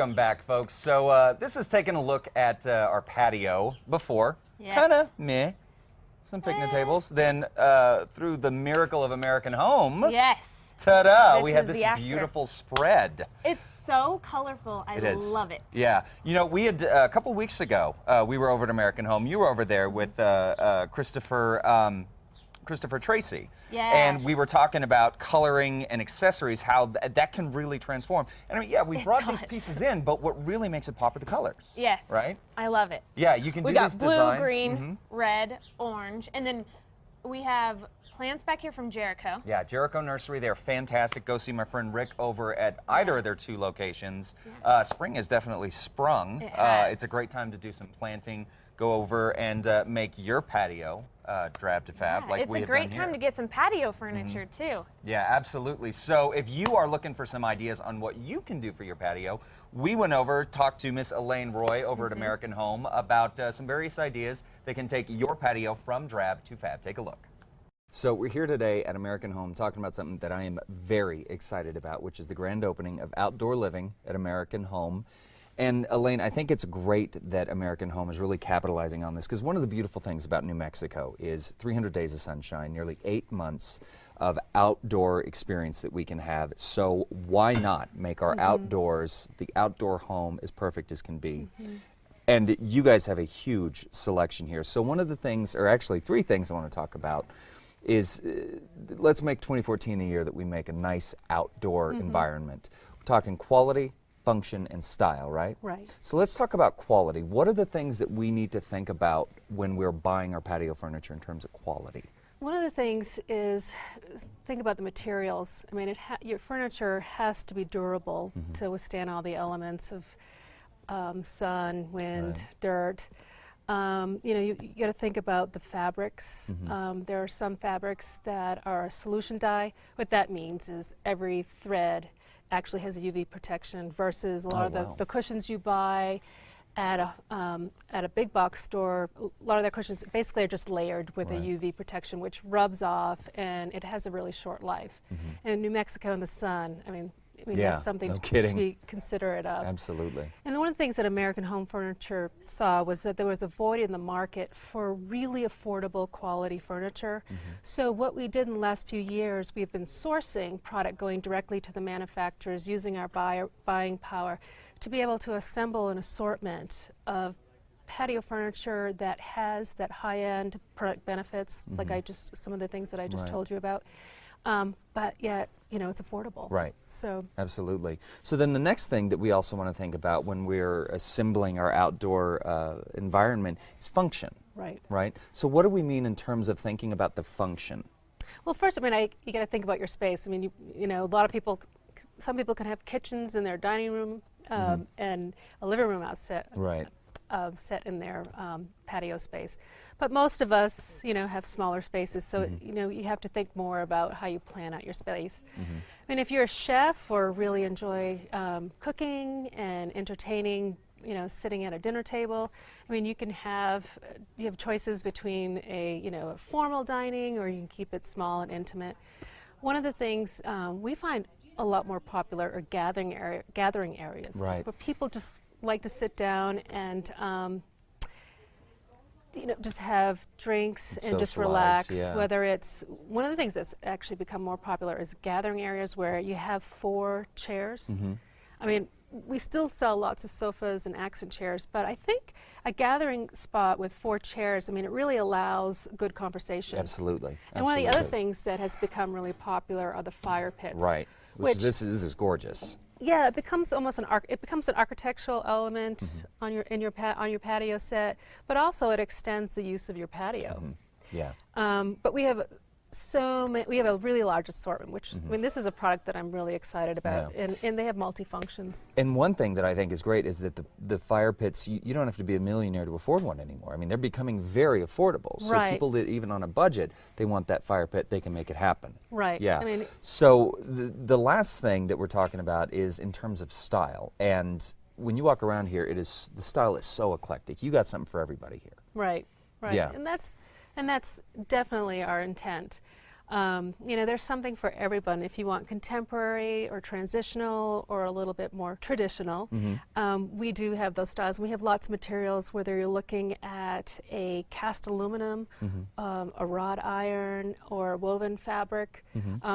Welcome back, folks. So this is taking a look at our patio before. Yes. Kind of meh. Some picnic tables. Then through the miracle of American Home, Yes. ta-da, we have is this the after. beautiful spread. It's so colorful. I It is. love it. Yeah. You know, we had a couple weeks ago, we were over at American Home. You were over there with Christopher Tracy. Yeah. And we were talking about coloring and accessories, how that can really transform. And I mean, yeah, we brought these pieces in, but what really makes it pop are the colors. Yes. Right? I love it. Yeah, you can We do got these blue, designs. green, red, orange, and then we have plants back here from Jericho. Yeah, Jericho Nursery, they're fantastic. Go see my friend Rick over at either of their two locations. Spring has definitely sprung. It has. It's a great time to do some planting. Go over and make your patio drab to fab like It's we a have great done time here. to get some patio furniture too. Yeah, absolutely. So if you are looking for some ideas on what you can do for your patio, we went over, talked to Miss Elaine Roy over at American Home about some various ideas that can take your patio from drab to fab. Take a look. So we're here today at American Home talking about something that I am very excited about, which is the grand opening of outdoor living at American Home. And Elaine, I think it's great that American Home is really capitalizing on this, because one of the beautiful things about New Mexico is 300 days of sunshine, nearly 8 months of outdoor experience that we can have. So why not make our outdoors, the outdoor home, as perfect as can be? And you guys have a huge selection here. So one of the things, or actually 3 things I want to talk about, is let's make 2014 the year that we make a nice outdoor environment. We're talking quality, function, and style, right? Right. So let's talk about quality. What are the things that we need to think about when we're buying our patio furniture in terms of quality? One of the things is think about the materials. I mean, your furniture has to be durable to withstand all the elements of sun, wind, dirt. You know, you got to think about the fabrics. There are some fabrics that are a solution dye. What that means is every thread actually has a UV protection versus a lot of the cushions you buy at a big box store. A lot of their cushions basically are just layered with a UV protection, which rubs off, and it has a really short life. And in New Mexico in the sun, I mean that's something to be considerate of. Absolutely. And one of the things that American Home Furniture saw was that there was a void in the market for really affordable quality furniture. So what we did in the last few years, we've been sourcing product going directly to the manufacturers, using our buying power to be able to assemble an assortment of patio furniture that has that high-end product benefits, like some of the things that I just told you about. But yet, you know, it's affordable. Right. So absolutely. So then the next thing that we also want to think about when we're assembling our outdoor environment is function. Right. Right. So what do we mean in terms of thinking about the function? Well, first, I mean, you got to think about your space. I mean, you know, a lot of people, some people can have kitchens in their dining room and a living room outset. Right. Set in their patio space. But most of us, you know, have smaller spaces, so you know, you have to think more about how you plan out your space. I mean, if you're a chef or really enjoy cooking and entertaining, you know, sitting at a dinner table, I mean, you have choices between a formal dining, or you can keep it small and intimate. One of the things we find a lot more popular are gathering areas, right, where people just like to sit down and you know, just have drinks and just relax. Whether it's one of the things that's actually become more popular is gathering areas where you have 4 chairs. I mean, we still sell lots of sofas and accent chairs, but I think a gathering spot with 4 chairs, I mean, it really allows good conversation. Absolutely. And one of the other things that has become really popular are the fire pits. Right. This is gorgeous. Yeah, it becomes almost an architectural element on your patio set, but also it extends the use of your patio. Yeah. But we have we have a really large assortment, which I mean, this is a product that I'm really excited about, and they have multi-functions. And one thing that I think is great is that the fire pits, you don't have to be a millionaire to afford one anymore. I mean, they're becoming very affordable. So people that even on a budget, they want that fire pit, they can make it happen. Right. Yeah. I mean, so the last thing that we're talking about is in terms of style. And when you walk around here, the style is so eclectic. You got something for everybody here. Right. Right. Yeah. And that's definitely our intent. You know, there's something for everyone. If you want contemporary or transitional or a little bit more traditional, we do have those styles. We have lots of materials, whether you're looking at a cast aluminum, a wrought iron, or woven fabric.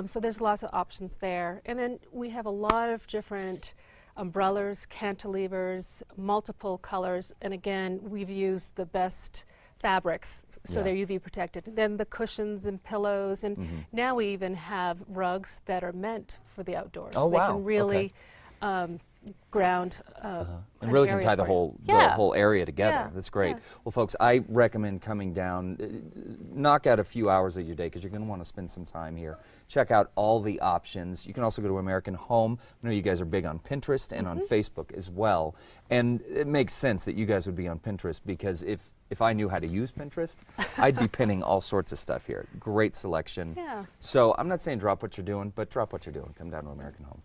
So there's lots of options there. And then we have a lot of different umbrellas, cantilevers, multiple colors. And again, we've used the best fabrics, so they're UV protected. Then the cushions and pillows, and now we even have rugs that are meant for the outdoors. Oh, they wow. can really ground and really can tie the whole area together. Yeah. That's great. Yeah. Well, folks, I recommend coming down, knock out a few hours of your day because you're going to want to spend some time here. Check out all the options. You can also go to American Home. I know you guys are big on Pinterest and on Facebook as well. And it makes sense that you guys would be on Pinterest because if I knew how to use Pinterest, I'd be pinning all sorts of stuff here. Great selection. Yeah. So I'm not saying drop what you're doing, but drop what you're doing. Come down to American Home.